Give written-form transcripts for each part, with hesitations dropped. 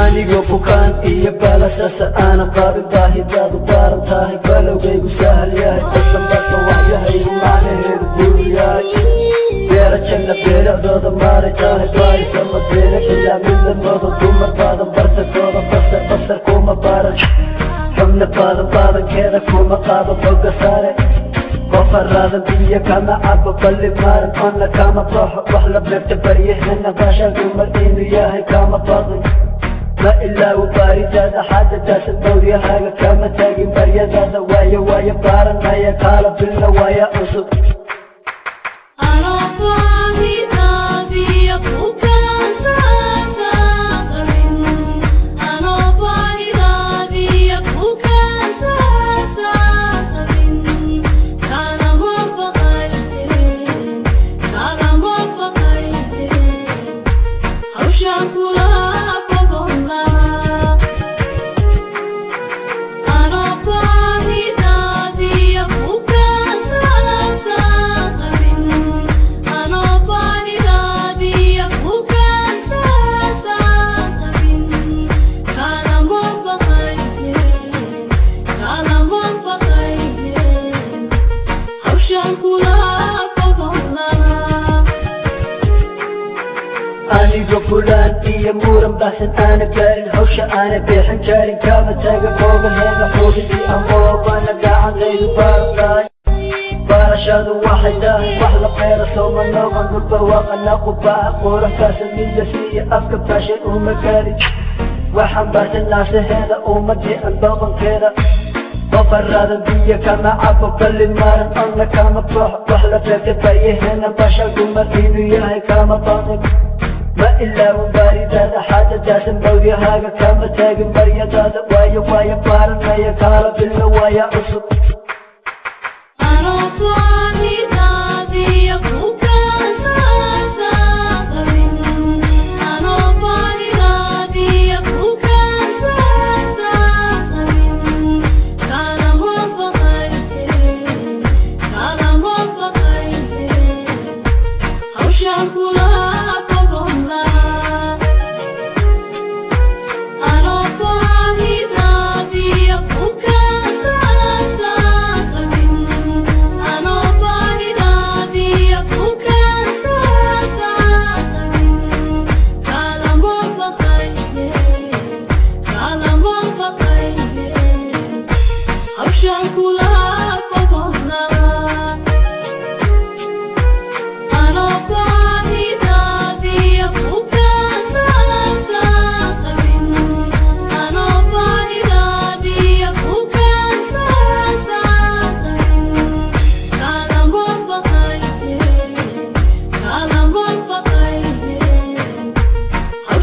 anigoo bukaan iyo baalashaasa aanan qaabin baahidaadu baaran tahay balowgaygu sahal yahay qasambasa waxyahaygu macnaheedu guul yahay beera janna beeracdooda maaray tahay baarisama beera ilaa midlamooda dumar baadan bartakooda basar kuma baaran xubna baadankeeda kuma qaado foga saare qofaraadan biyo kama cabo balli maaran onna kama baxo wax la beerta baryahana baashaan dumar inuu yahay kama baaqin ma ilaawo baaridaada xaadadaasa dawryahaaga kama taagin baryadaada waayo baaranaya kaala bilna waaya cusub anigoo fulaan iyo muran baxsan aana gaarin hawsha aana beexan jaarin kama taaga moogaheeda xoogidii amoobana gacantaydu baaran tahay baarashaadu waxay tahay wax la beera sooma noqon dhulbarwaaqana qubaa quruxkaasa midla siiya afka baashay uma gaarin waxaan baarsan naasaheeda ummadii aan doqonkeeda qofaraadan biyo kama cabo balli maaran onna kama baxo wax la beerta baryahana baashaan dumar inuu yahay kama baaqin ma ilaawo baaridaada xaadadaasa mawdyahaaga kama taagin baryadaada waayo baaranaya kaala bilna waaya cusub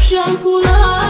Shangula